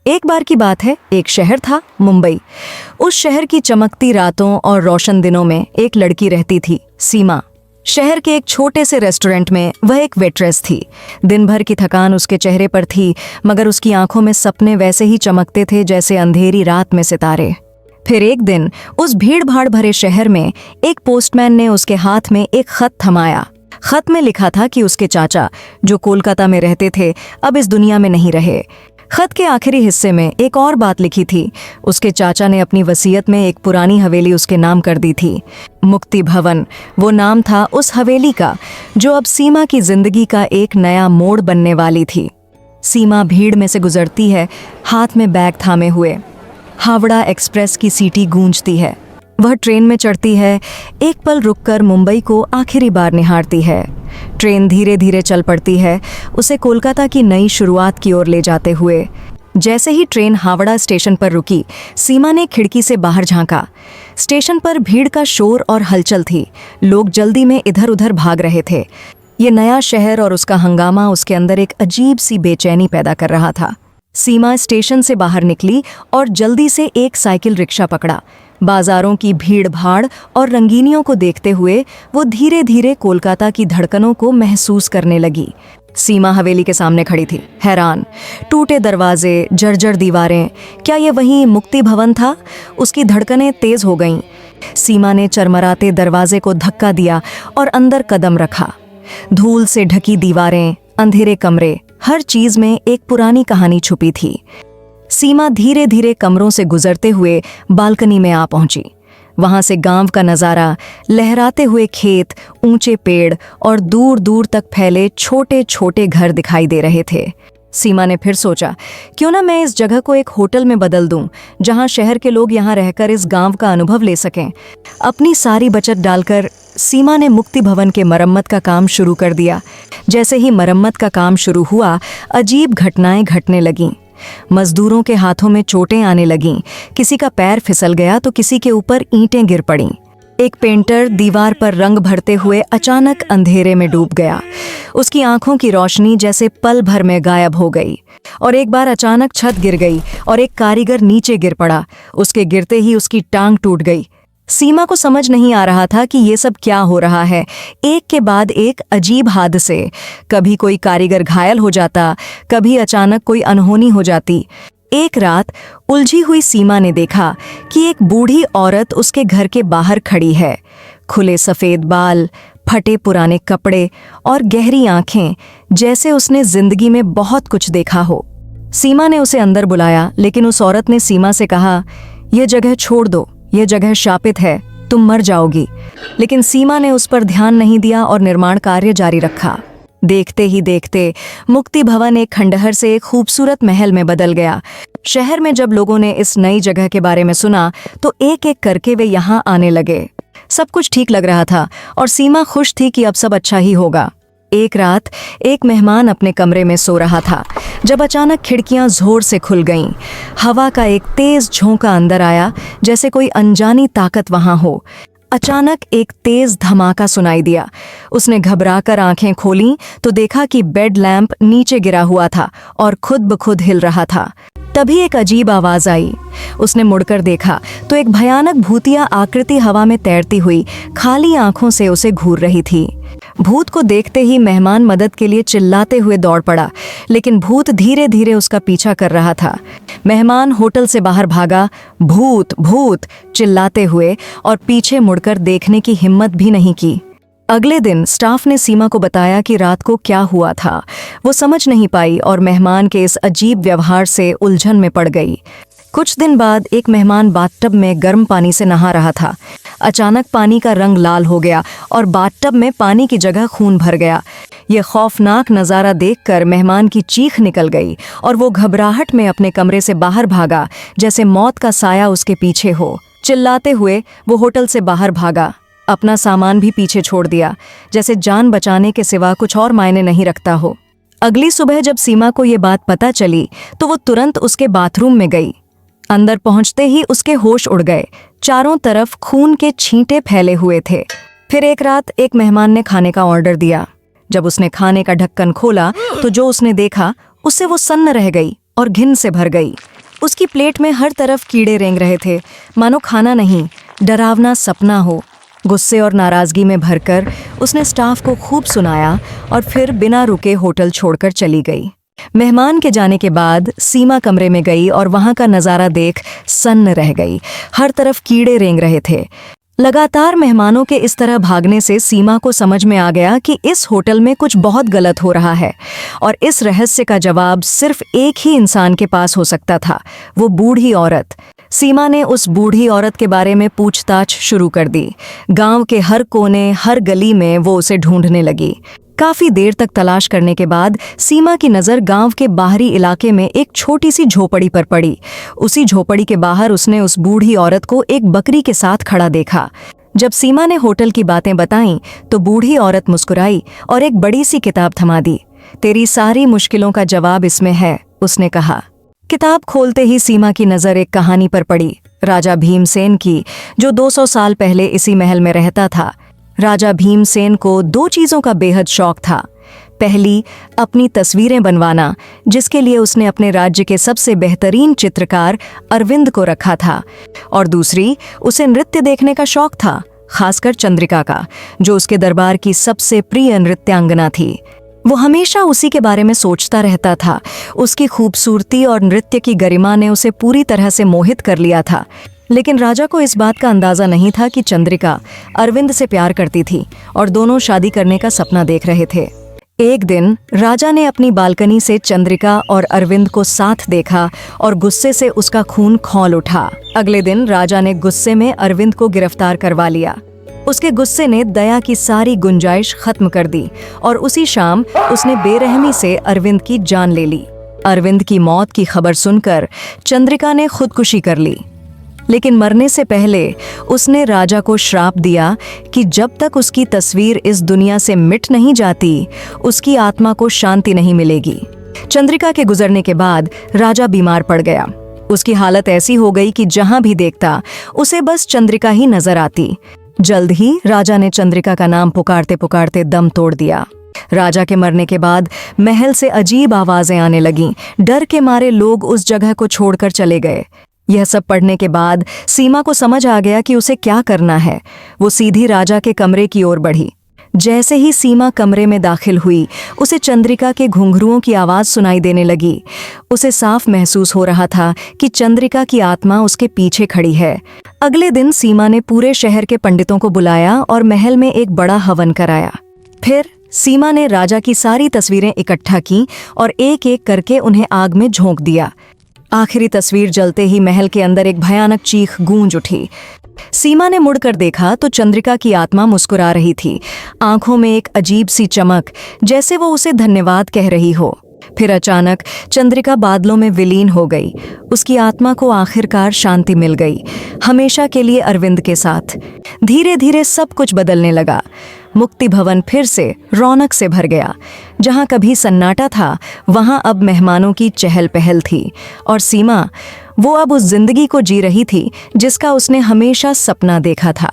एक बार की बात है, एक शहर था, मुंबई। उस शहर की चमकती रातों और रोशन दिनों में एक लड़की रहती थी, सीमा। शहर के एक छोटे से रेस्टोरेंट में वह एक वेट्रेस थी। दिन भर की थकान उसके चेहरे पर थी, मगर उसकी आंखों में सपने वैसे ही चमकते थे जैसे अंधेरी रात में सितारे। फिर एक दिन उस भीड़ भाड़ भरे शहर में एक पोस्टमैन ने उसके हाथ में एक खत थमाया। खत में लिखा था कि उसके चाचा, जो कोलकाता में रहते थे, अब इस दुनिया में नहीं रहे। खत के आखिरी हिस्से में एक और बात लिखी थी। उसके चाचा ने अपनी वसीयत में एक पुरानी हवेली उसके नाम कर दी थी, मुक्ति भवन। वो नाम था उस हवेली का, जो अब सीमा की जिंदगी का एक नया मोड़ बनने वाली थी। सीमा भीड़ में से गुजरती है, हाथ में बैग थामे हुए। हावड़ा एक्सप्रेस की सीटी गूंजती है। वह ट्रेन में चढ़ती है, एक पल रुककर मुंबई को आखिरी बार निहारती है। ट्रेन धीरे धीरे चल पड़ती है, उसे कोलकाता की नई शुरुआत की ओर ले जाते हुए। जैसे ही ट्रेन हावड़ा स्टेशन पर रुकी, सीमा ने खिड़की से बाहर झांका। स्टेशन पर भीड़ का शोर और हलचल थी। लोग जल्दी में इधर उधर भाग रहे थे। ये नया शहर और उसका हंगामा उसके अंदर एक अजीब सी बेचैनी पैदा कर रहा था। सीमा स्टेशन से बाहर निकली और जल्दी से एक साइकिल रिक्शा पकड़ा। बाजारों की भीड़ भाड़ और रंगीनियों को देखते हुए वो धीरे धीरे कोलकाता की धड़कनों को महसूस करने लगी। सीमा हवेली के सामने खड़ी थी, हैरान। टूटे दरवाजे, जर्जर दीवारें, क्या ये वही मुक्ति भवन था? उसकी धड़कनें तेज हो गईं। सीमा ने चरमराते दरवाजे को धक्का दिया और अंदर कदम रखा। धूल से ढकी दीवारें, अंधेरे कमरे, हर चीज में एक पुरानी कहानी छुपी थी। सीमा धीरे धीरे कमरों से गुजरते हुए बालकनी में आ पहुंची। वहां से गांव का नजारा, लहराते हुए खेत, ऊंचे पेड़ और दूर दूर तक फैले छोटे छोटे घर दिखाई दे रहे थे। सीमा ने फिर सोचा, क्यों ना मैं इस जगह को एक होटल में बदल दूं, जहां शहर के लोग यहां रहकर इस गांव का अनुभव ले सकें। अपनी सारी बचत डालकर सीमा ने मुक्ति भवन के मरम्मत का काम शुरू कर दिया। जैसे ही मरम्मत का काम शुरू हुआ, अजीब घटनाएं घटने लगीं। मजदूरों के हाथों में चोटें आने लगीं। किसी का पैर फिसल गया तो किसी के ऊपर ईंटें गिर पड़ीं। एक पेंटर दीवार पर रंग भरते हुए अचानक अंधेरे में डूब गया। उसकी आंखों की रोशनी जैसे पल भर में गायब हो गई। और एक बार अचानक छत गिर गई और एक कारीगर नीचे गिर पड़ा। उसके गिरते ही उसकी टांग टूट गई। सीमा को समझ नहीं आ रहा था कि ये सब क्या हो रहा है। एक के बाद एक अजीब हादसे, कभी कोई कारीगर घायल हो जाता, कभी अचानक कोई अनहोनी हो जाती। एक रात उलझी हुई सीमा ने देखा कि एक बूढ़ी औरत उसके घर के बाहर खड़ी है। खुले सफेद बाल, फटे पुराने कपड़े और गहरी आंखें, जैसे उसने जिंदगी में बहुत कुछ देखा हो। सीमा ने उसे अंदर बुलाया, लेकिन उस औरत ने सीमा से कहा, यह जगह छोड़ दो, यह जगह शापित है, तुम मर जाओगी। लेकिन सीमा ने उस पर ध्यान नहीं दिया और निर्माण कार्य जारी रखा। देखते ही देखते मुक्ति भवन एक खंडहर से एक खूबसूरत महल में बदल गया। शहर में जब लोगों ने इस नई जगह के बारे में सुना तो एक एक करके वे यहाँ आने लगे। सब कुछ ठीक लग रहा था और सीमा खुश थी कि अब सब अच्छा ही होगा। एक रात एक मेहमान अपने कमरे में सो रहा था, जब अचानक खिड़कियां जोर से खुल गईं। हवा का एक तेज झोंका अंदर आया, जैसे कोई अनजानी ताकत वहां हो। अचानक एक तेज धमाका सुनाई दिया। उसने घबराकर आंखें खोलीं तो देखा कि बेड लैंप नीचे गिरा हुआ था और खुद ब खुद हिल रहा था। तभी एक अजीब आवाज आई। उसने मुड़कर देखा तो एक भयानक भूतिया आकृति हवा में तैरती हुई खाली आंखों से उसे घूर रही थी। भूत को देखते ही मेहमान मदद के लिए चिल्लाते हुए दौड़ पड़ा, लेकिन भूत धीरे धीरे उसका पीछा कर रहा था। मेहमान होटल से बाहर भागा, भूत भूत चिल्लाते हुए, और पीछे मुड़कर देखने की हिम्मत भी नहीं की। अगले दिन स्टाफ ने सीमा को बताया कि रात को क्या हुआ था। वो समझ नहीं पाई और मेहमान के इस अजीब व्यवहार से उलझन में पड़ गई। कुछ दिन बाद एक मेहमान बाथटब में गर्म पानी से नहा रहा था। अचानक पानी का रंग लाल हो गया और बाथटब में पानी की जगह खून भर गया। यह खौफनाक नज़ारा देखकर मेहमान की चीख निकल गई और वो घबराहट में अपने कमरे से बाहर भागा, जैसे मौत का साया उसके पीछे हो। चिल्लाते हुए वो होटल से बाहर भागा, अपना सामान भी पीछे छोड़ दिया, जैसे जान बचाने के सिवा कुछ और मायने नहीं रखता हो। अगली सुबह जब सीमा को ये बात पता चली तो वो तुरंत उसके बाथरूम में गई। अंदर पहुंचते ही उसके होश उड़ गए। चारों तरफ खून के छींटे फैले हुए थे। फिर एक रात एक मेहमान ने खाने का ऑर्डर दिया। जब उसने खाने का ढक्कन खोला तो जो उसने देखा उससे वो सन्न रह गई और घिन से भर गई। उसकी प्लेट में हर तरफ कीड़े रेंग रहे थे, मानो खाना नहीं, डरावना सपना हो। गुस्से और नाराजगी में भरकर उसने स्टाफ को खूब सुनाया और फिर बिना रुके होटल छोड़कर चली गई। मेहमान के जाने के बाद सीमा कमरे में गई और वहां का नज़ारा देख सन्न रह गई। हर तरफ कीड़े रेंग रहे थे। लगातार मेहमानों के इस तरह भागने से सीमा को समझ में आ गया कि इस होटल में कुछ बहुत गलत हो रहा है और इस रहस्य का जवाब सिर्फ एक ही इंसान के पास हो सकता था, वो बूढ़ी औरत। सीमा ने उस बूढ़ी औरत के बारे में पूछताछ शुरू कर दी। गांव के हर कोने, हर गली में वो उसे ढूंढने लगी। काफी देर तक तलाश करने के बाद सीमा की नज़र गांव के बाहरी इलाके में एक छोटी सी झोपड़ी पर पड़ी। उसी झोपड़ी के बाहर उसने उस बूढ़ी औरत को एक बकरी के साथ खड़ा देखा। जब सीमा ने होटल की बातें बताईं तो बूढ़ी औरत मुस्कुराई और एक बड़ी सी किताब थमा दी। तेरी सारी मुश्किलों का जवाब इसमें है, उसने कहा। किताब खोलते ही सीमा की नज़र एक कहानी पर पड़ी, राजा भीमसेन की, जो 200 साल पहले इसी महल में रहता था। राजा भीमसेन को 2 चीज़ों का बेहद शौक था। पहली, अपनी तस्वीरें बनवाना, जिसके लिए उसने अपने राज्य के सबसे बेहतरीन चित्रकार अरविंद को रखा था, और दूसरी, उसे नृत्य देखने का शौक था, खासकर चंद्रिका का, जो उसके दरबार की सबसे प्रिय नृत्यांगना थी। वो हमेशा उसी के बारे में सोचता रहता था। उसकी खूबसूरती और नृत्य की गरिमा ने उसे पूरी तरह से मोहित कर लिया था। लेकिन राजा को इस बात का अंदाज़ा नहीं था कि चंद्रिका अरविंद से प्यार करती थी और दोनों शादी करने का सपना देख रहे थे। एक दिन राजा ने अपनी बालकनी से चंद्रिका और अरविंद को साथ देखा और गुस्से से उसका खून खौल उठा। अगले दिन राजा ने गुस्से में अरविंद को गिरफ्तार करवा लिया। उसके गुस्से ने दया की सारी गुंजाइश खत्म कर दी और उसी शाम उसने बेरहमी से अरविंद की जान ले ली। अरविंद की मौत की खबर सुनकर चंद्रिका ने खुदकुशी कर ली, लेकिन मरने से पहले उसने राजा को श्राप दिया कि जब तक उसकी तस्वीर इस दुनिया से मिट नहीं जाती, उसकी आत्मा को शांति नहीं मिलेगी। चंद्रिका के गुजरने के बाद राजा बीमार पड़ गया। उसकी हालत ऐसी हो गई कि जहां भी देखता उसे बस चंद्रिका ही नजर आती। जल्द ही राजा ने चंद्रिका का नाम पुकारते पुकारते दम तोड़ दिया। राजा के मरने के बाद महल से अजीब आवाजें आने लगीं। डर के मारे लोग उस जगह को छोड़कर चले गए। यह सब पढ़ने के बाद सीमा को समझ आ गया कि उसे क्या करना है। वो सीधी राजा के कमरे की ओर बढ़ी। जैसे ही सीमा कमरे में दाखिल हुई, उसे चंद्रिका के घुंघरुओं की आवाज़ सुनाई देने लगी। उसे साफ महसूस हो रहा था कि चंद्रिका की आत्मा उसके पीछे खड़ी है। अगले दिन सीमा ने पूरे शहर के पंडितों को बुलाया और महल में एक बड़ा हवन कराया। फिर सीमा ने राजा की सारी तस्वीरें इकट्ठा की और एक एक करके उन्हें आग में झोंक दिया। आखिरी तस्वीर जलते ही महल के अंदर एक भयानक चीख गूंज उठी। सीमा ने मुड़कर देखा तो चंद्रिका की आत्मा मुस्कुरा रही थी, आंखों में एक अजीब सी चमक, जैसे वो उसे धन्यवाद कह रही हो। फिर अचानक चंद्रिका बादलों में विलीन हो गई। उसकी आत्मा को आखिरकार शांति मिल गई, हमेशा के लिए अरविंद के साथ। धीरे धीरे सब कुछ बदलने लगा। मुक्ति भवन फिर से रौनक से भर गया। जहां कभी सन्नाटा था, वहां अब मेहमानों की चहल पहल थी। और सीमा, वो अब उस जिंदगी को जी रही थी जिसका उसने हमेशा सपना देखा था।